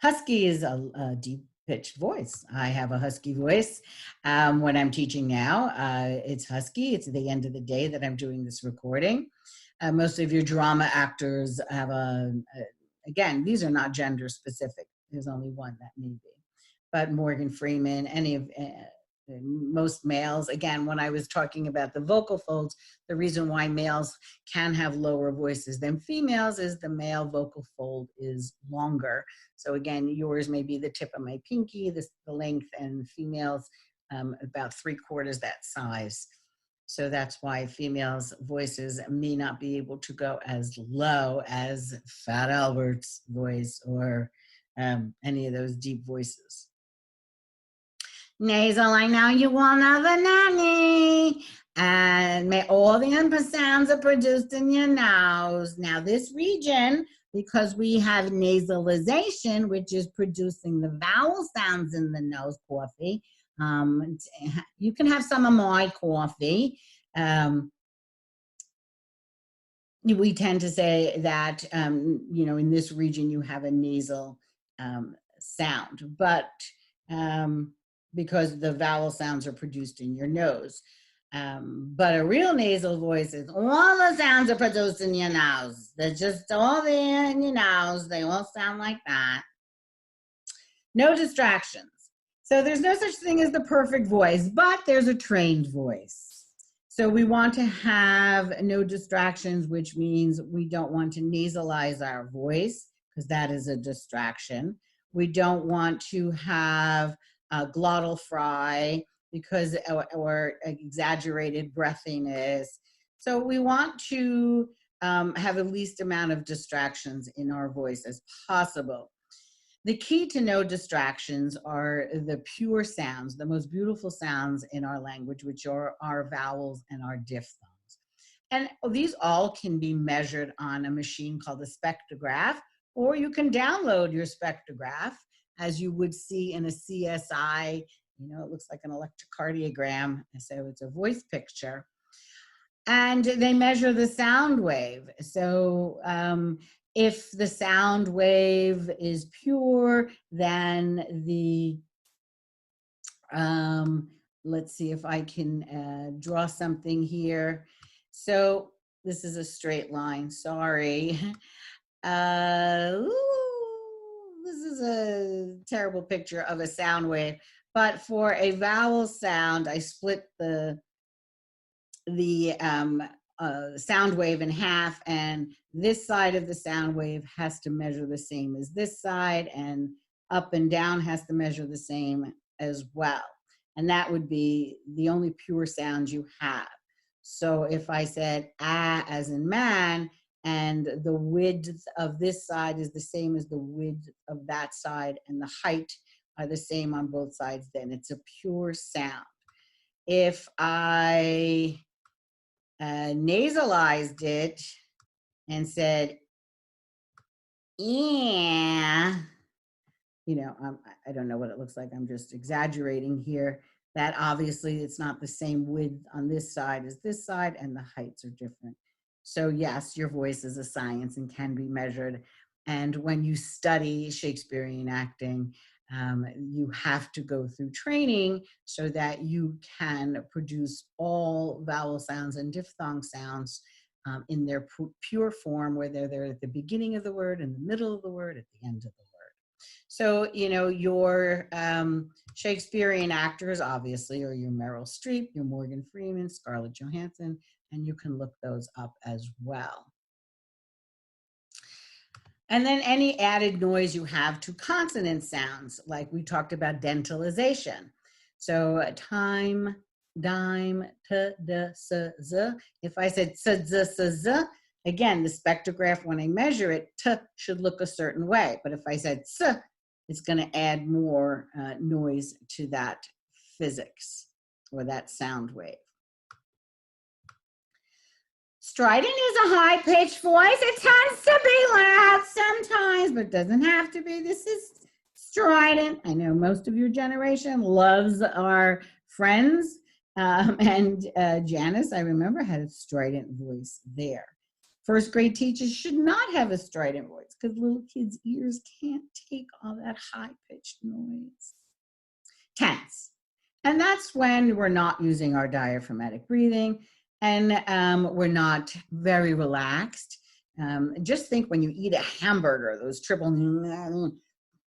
Husky is a deep pitched voice. I have a husky voice when I'm teaching now. It's husky. It's the end of the day that I'm doing this recording. Most of your drama actors have again, these are not gender specific. There's only one that may be. But Morgan Freeman, any of most males, again, when I was talking about the vocal folds, the reason why males can have lower voices than females is the male vocal fold is longer. So again, yours may be the tip of my pinky, the length, and females about 3/4 that size. So that's why females' voices may not be able to go as low as Fat Albert's voice or any of those deep voices. Nasal, I know you all know the nanny. And all the sounds are produced in your nose. Now this region, because we have nasalization, which is producing the vowel sounds in the nose, coffee. You can have some of my coffee. We tend to say that, in this region you have a nasal sound, but because the vowel sounds are produced in your nose. But a real nasal voice is all the sounds are produced in your nose. They're just all there in your nose. They all sound like that. No distractions. So there's no such thing as the perfect voice, but there's a trained voice. So we want to have no distractions, which means we don't want to nasalize our voice because that is a distraction. We don't want to have glottal fry because or exaggerated breathiness. So we want to have the least amount of distractions in our voice as possible. The key to no distractions are the pure sounds, the most beautiful sounds in our language, which are our vowels and our diphthongs. And these all can be measured on a machine called a spectrograph, or you can download your spectrograph, as you would see in a CSI. It looks like an electrocardiogram, so it's a voice picture. And they measure the sound wave. So if the sound wave is pure, then let's see if I can draw something here. So this is a straight line, sorry. This is a terrible picture of a sound wave, but for a vowel sound, I split the sound wave in half, and this side of the sound wave has to measure the same as this side, and up and down has to measure the same as well. And that would be the only pure sound you have. So if I said ah as in man, and the width of this side is the same as the width of that side, and the height are the same on both sides, then it's a pure sound. If I nasalized it and said, yeah, I don't know what it looks like. I'm just exaggerating here. That obviously it's not the same width on this side as this side, and the heights are different. So yes, your voice is a science and can be measured. And when you study Shakespearean acting, you have to go through training so that you can produce all vowel sounds and diphthong sounds in their pure form, whether they're at the beginning of the word, in the middle of the word, at the end of the word. So, your Shakespearean actors, obviously, are your Meryl Streep, your Morgan Freeman, Scarlett Johansson, and you can look those up as well. And then any added noise you have to consonant sounds, like we talked about dentalization. So time, dime, t, d, s, z. If I said s, z, s, z, again, the spectrograph, when I measure it, t should look a certain way. But if I said s, it's going to add more noise to that physics or that sound wave. Strident is a high-pitched voice. It tends to be loud sometimes, but doesn't have to be. This is strident. I know most of your generation loves our Friends, and Janice, I remember, had a strident voice there. First grade teachers should not have a strident voice because little kids' ears can't take all that high-pitched noise. Tense. And that's when we're not using our diaphragmatic breathing and we're not very relaxed. Just think when you eat a hamburger, those triple,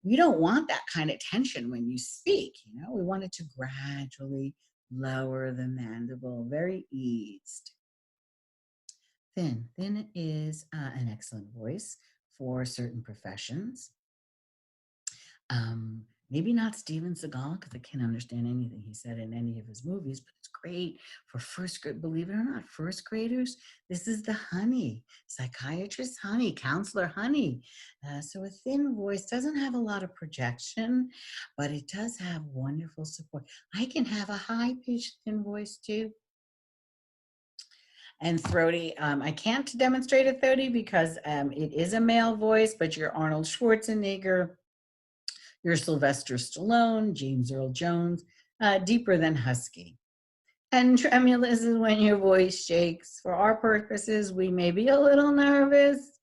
you don't want that kind of tension when you speak. You know, we want it to gradually lower the mandible, very eased. Thin. Thin is an excellent voice for certain professions. Maybe not Steven Seagal, because I can't understand anything he said in any of his movies, but it's great for first grade, believe it or not, first graders. This is the honey, psychiatrist honey, counselor honey. So a thin voice doesn't have a lot of projection, but it does have wonderful support. I can have a high-pitched thin voice too. And throaty, I can't demonstrate a throaty because it is a male voice, but your Arnold Schwarzenegger, your Sylvester Stallone, James Earl Jones, deeper than husky. And tremulous is when your voice shakes. For our purposes, we may be a little nervous,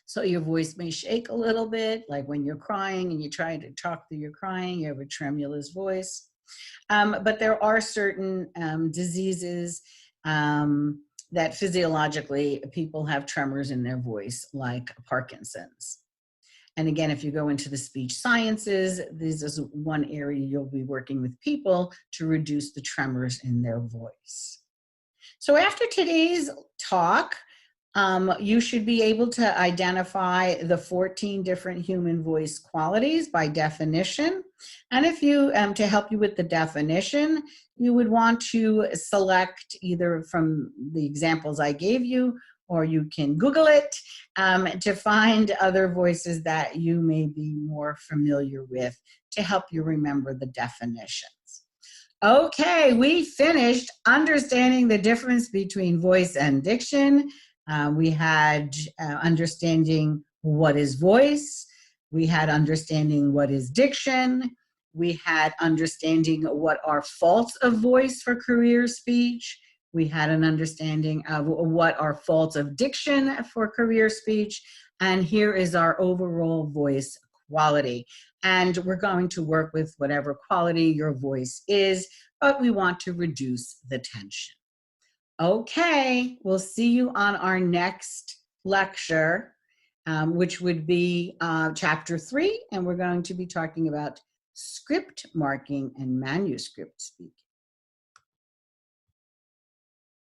so your voice may shake a little bit, like when you're crying and you try to talk through your crying, you have a tremulous voice. But there are certain diseases that physiologically people have tremors in their voice, like Parkinson's. And again, if you go into the speech sciences, this is one area you'll be working with people to reduce the tremors in their voice. So after today's talk, you should be able to identify the 14 different human voice qualities by definition. And if you, to help you with the definition, you would want to select either from the examples I gave you, or you can Google it to find other voices that you may be more familiar with to help you remember the definitions. Okay, we finished understanding the difference between voice and diction. We had understanding what is voice. We had understanding what is diction. We had understanding what are faults of voice for career speech. We had an understanding of what are faults of diction for career speech. And here is our overall voice quality. And we're going to work with whatever quality your voice is, but we want to reduce the tension. Okay, we'll see you on our next lecture, which would be chapter 3, and we're going to be talking about script marking and manuscript speaking.